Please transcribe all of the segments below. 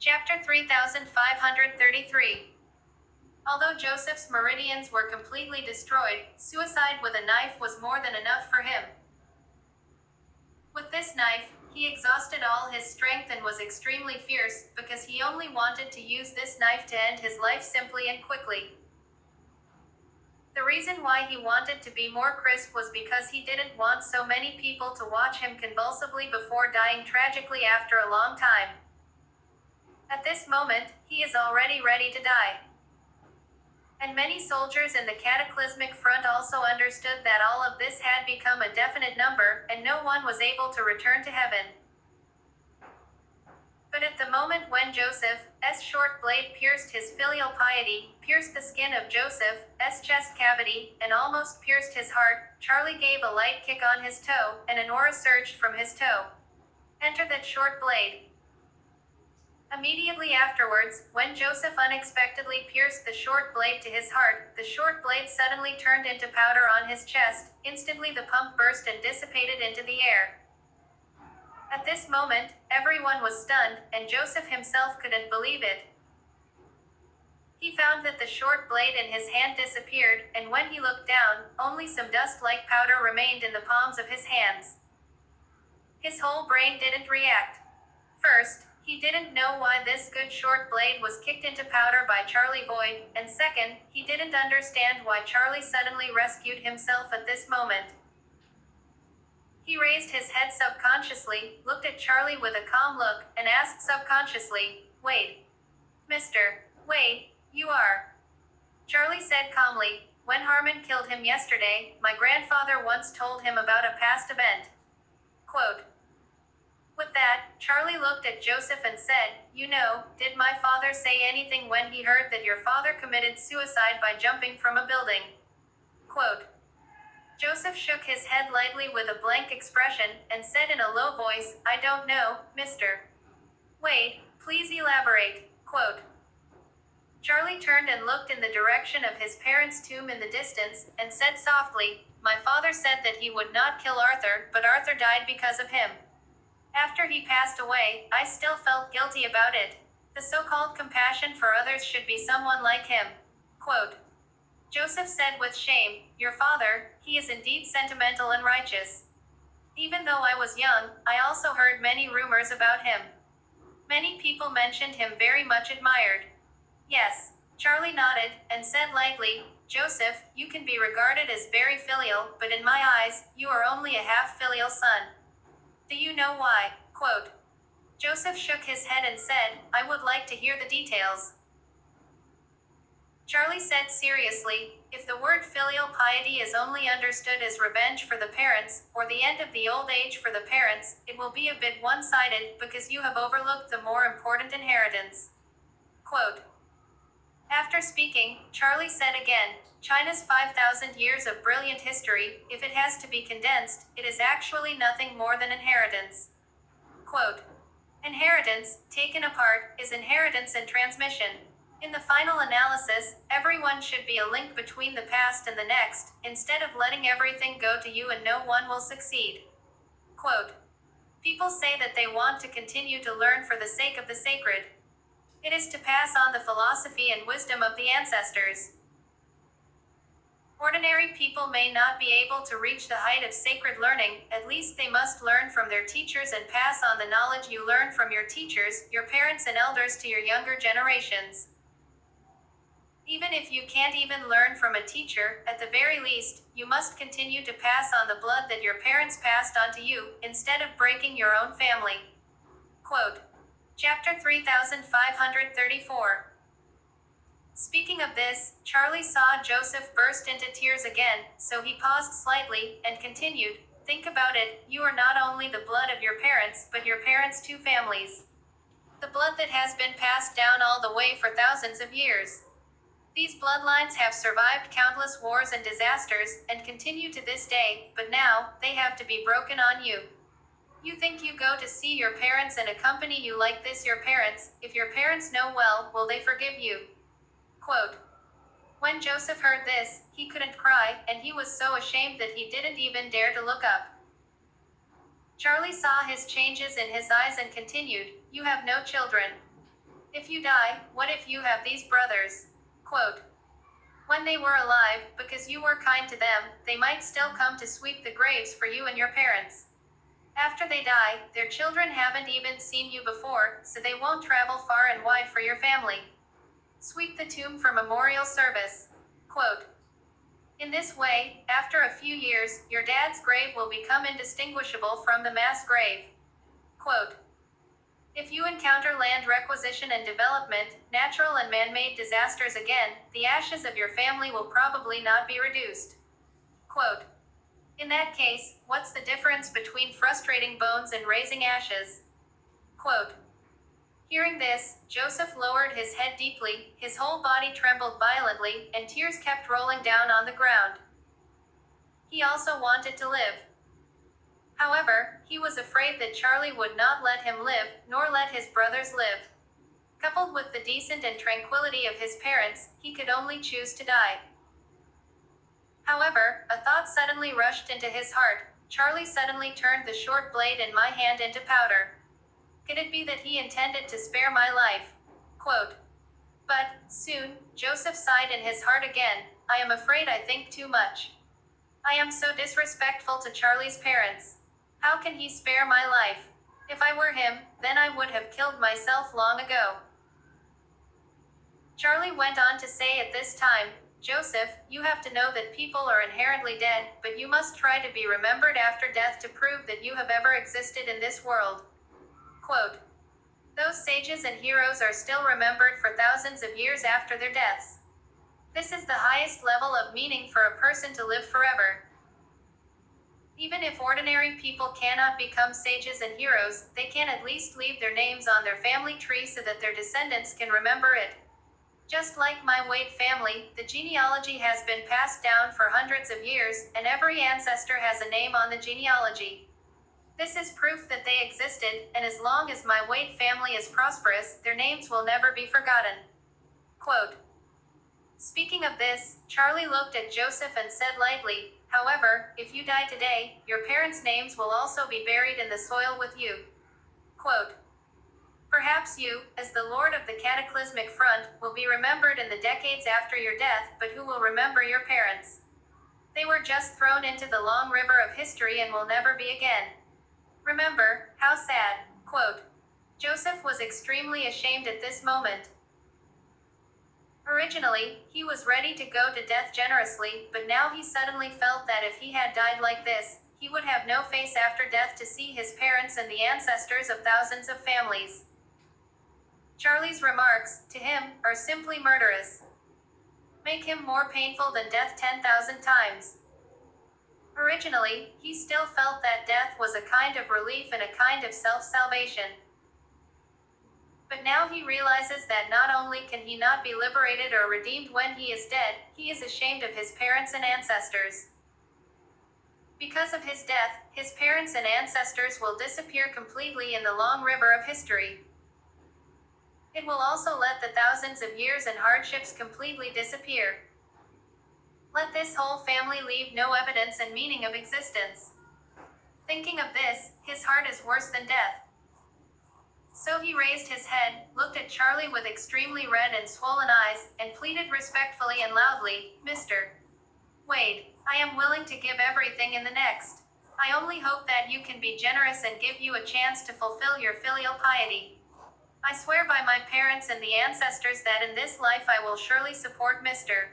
Chapter 3533. Although Joseph's meridians were completely destroyed, suicide with a knife was more than enough for him. With this knife, he exhausted all his strength and was extremely fierce, because he only wanted to use this knife to end his life simply and quickly. The reason why he wanted to be more crisp was because he didn't want so many people to watch him convulsively before dying tragically after a long time. At this moment, he is already ready to die. And many soldiers in the cataclysmic front also understood that all of this had become a definite number, and no one was able to return to heaven. But at the moment when Joseph's short blade pierced his filial piety, pierced the skin of Joseph's chest cavity, and almost pierced his heart, Charlie gave a light kick on his toe, and an aura surged from his toe. Enter that short blade. Immediately afterwards, when Joseph unexpectedly pierced the short blade to his heart, the short blade suddenly turned into powder on his chest. Instantly the pump burst and dissipated into the air. At this moment, everyone was stunned, and Joseph himself couldn't believe it. He found that the short blade in his hand disappeared, and when he looked down, only some dust-like powder remained in the palms of his hands. His whole brain didn't react. First, he didn't know why this good short blade was kicked into powder by Charlie Boyd, and second, he didn't understand why Charlie suddenly rescued himself at this moment. He raised his head subconsciously, looked at Charlie with a calm look, and asked subconsciously, "Wade. Mr. Wade, you are." Charlie said calmly, "When Harmon killed him yesterday, my grandfather once told him about a past event." Quote. With that, Charlie looked at Joseph and said, "You know, did my father say anything when he heard that your father committed suicide by jumping from a building?" Quote. Joseph shook his head lightly with a blank expression, and said in a low voice, "I don't know, Mr. Wade, please elaborate." Quote. Charlie turned and looked in the direction of his parents' tomb in the distance, and said softly, "My father said that he would not kill Arthur, but Arthur died because of him. After he passed away, I still felt guilty about it. The so-called compassion for others should be someone like him." Quote. Joseph said with shame, "Your father, he is indeed sentimental and righteous. Even though I was young, I also heard many rumors about him. Many people mentioned him very much admired." "Yes." Charlie nodded, and said lightly, "Joseph, you can be regarded as very filial, but in my eyes, you are only a half-filial son. Do you know why?" Quote. Joseph shook his head and said, "I would like to hear the details." Charlie said seriously, "If the word filial piety is only understood as revenge for the parents, or the end of the old age for the parents, it will be a bit one-sided, because you have overlooked the more important inheritance." Quote. After speaking, Charlie said again, "China's 5,000 years of brilliant history, if it has to be condensed, it is actually nothing more than inheritance." Quote. Inheritance, taken apart, is inheritance and transmission. In the final analysis, everyone should be a link between the past and the next, instead of letting everything go to you and no one will succeed. Quote. People say that they want to continue to learn for the sake of the sacred. It is to pass on the philosophy and wisdom of the ancestors. Ordinary people may not be able to reach the height of sacred learning, at least they must learn from their teachers and pass on the knowledge you learn from your teachers, your parents and elders to your younger generations. Even if you can't even learn from a teacher, at the very least, you must continue to pass on the blood that your parents passed on to you, instead of breaking your own family. Quote. Chapter 3534. Speaking of this, Charlie saw Joseph burst into tears again, so he paused slightly, and continued, "Think about it, you are not only the blood of your parents, but your parents' two families. The blood that has been passed down all the way for thousands of years. These bloodlines have survived countless wars and disasters, and continue to this day, but now, they have to be broken on you. You think you go to see your parents and accompany you like this your parents, if your parents know well, will they forgive you?" Quote. When Joseph heard this, he couldn't cry, and he was so ashamed that he didn't even dare to look up. Charlie saw his changes in his eyes and continued, "You have no children. If you die, what if you have these brothers? Quote, when they were alive, because you were kind to them, they might still come to sweep the graves for you and your parents. After they die, their children haven't even seen you before, so they won't travel far and wide for your family. Sweep the tomb for memorial service. Quote, in this way, after a few years, your dad's grave will become indistinguishable from the mass grave. Quote, if you encounter land requisition and development, natural and man-made disasters again, the ashes of your family will probably not be reduced. Quote, in that case, what's the difference between frustrating bones and raising ashes? Quote, hearing this, Joseph lowered his head deeply, his whole body trembled violently, and tears kept rolling down on the ground. He also wanted to live. However, he was afraid that Charlie would not let him live, nor let his brothers live. Coupled with the decent and tranquility of his parents, he could only choose to die. However, a thought suddenly rushed into his heart. Charlie suddenly turned the short blade in my hand into powder. Could it be that he intended to spare my life? Quote, but, soon, Joseph sighed in his heart again, I am afraid I think too much. I am so disrespectful to Charlie's parents. How can he spare my life? If I were him, then I would have killed myself long ago. Charlie went on to say at this time, Joseph, you have to know that people are inherently dead, but you must try to be remembered after death to prove that you have ever existed in this world. Quote, those sages and heroes are still remembered for thousands of years after their deaths. This is the highest level of meaning for a person to live forever. Even if ordinary people cannot become sages and heroes, they can at least leave their names on their family tree so that their descendants can remember it. Just like my Wade family, the genealogy has been passed down for hundreds of years, and every ancestor has a name on the genealogy. This is proof that they existed, and as long as my Wade family is prosperous, their names will never be forgotten. Quote, speaking of this, Charlie looked at Joseph and said lightly, however, if you die today, your parents' names will also be buried in the soil with you. Quote, perhaps you, as the Lord of the Cataclysmic Front, will be remembered in the decades after your death, but who will remember your parents? They were just thrown into the long river of history and will never be again. Remember, how sad. Quote, Joseph was extremely ashamed at this moment. Originally, he was ready to go to death generously, but now he suddenly felt that if he had died like this, he would have no face after death to see his parents and the ancestors of thousands of families. Charlie's remarks, to him, are simply murderous. Make him more painful than death 10,000 times. Originally, he still felt that death was a kind of relief and a kind of self-salvation. But now he realizes that not only can he not be liberated or redeemed when he is dead, he is ashamed of his parents and ancestors. Because of his death, his parents and ancestors will disappear completely in the long river of history. It will also let the thousands of years and hardships completely disappear. Let this whole family leave no evidence and meaning of existence. Thinking of this, his heart is worse than death. So he raised his head, looked at Charlie with extremely red and swollen eyes, and pleaded respectfully and loudly, Mr. Wade, I am willing to give everything in the next. I only hope that you can be generous and give you a chance to fulfill your filial piety. I swear by my parents and the ancestors that in this life I will surely support Mr.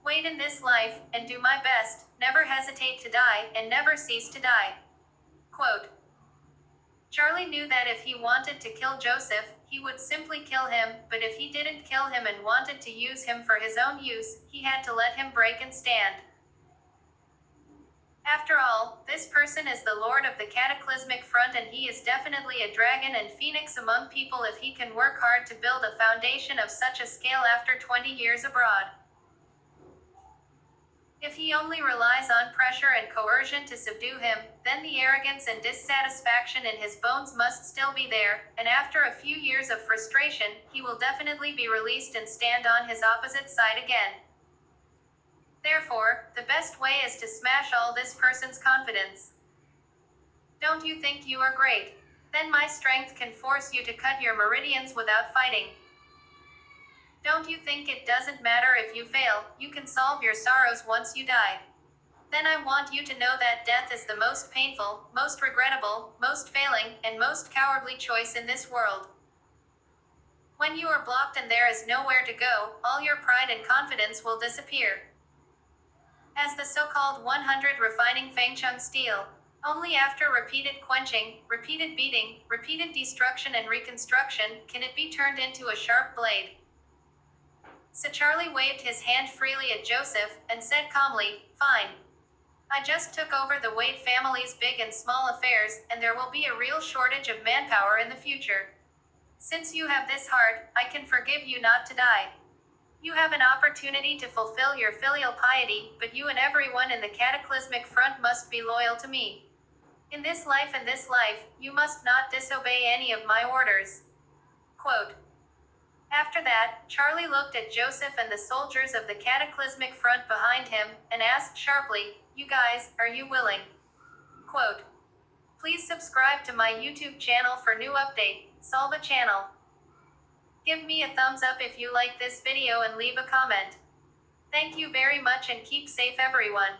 Wade in this life, and do my best, never hesitate to die, and never cease to die. Quote, Charlie knew that if he wanted to kill Joseph, he would simply kill him, but if he didn't kill him and wanted to use him for his own use, he had to let him break and stand. After all, this person is the Lord of the Cataclysmic Front, and he is definitely a dragon and phoenix among people if he can work hard to build a foundation of such a scale after 20 years abroad. If he only relies on pressure and coercion to subdue him, then the arrogance and dissatisfaction in his bones must still be there, and after a few years of frustration, he will definitely be released and stand on his opposite side again. Therefore, the best way is to smash all this person's confidence. Don't you think you are great? Then my strength can force you to cut your meridians without fighting. Don't you think it doesn't matter if you fail, you can solve your sorrows once you die? Then I want you to know that death is the most painful, most regrettable, most failing, and most cowardly choice in this world. When you are blocked and there is nowhere to go, all your pride and confidence will disappear. As the so-called 100 refining Fengchun steel, only after repeated quenching, repeated beating, repeated destruction and reconstruction, can it be turned into a sharp blade. So Charlie waved his hand freely at Joseph, and said calmly, "Fine. I just took over the Wade family's big and small affairs, and there will be a real shortage of manpower in the future. Since you have this heart, I can forgive you not to die. You have an opportunity to fulfill your filial piety, but you and everyone in the cataclysmic front must be loyal to me. In this life and this life, you must not disobey any of my orders." Quote. After that, Charlie looked at Joseph and the soldiers of the cataclysmic front behind him, and asked sharply, "You guys, are you willing?" Quote. Please subscribe to my YouTube channel for new update, Salva channel. Give me a thumbs up if you like this video and leave a comment. Thank you very much and keep safe everyone.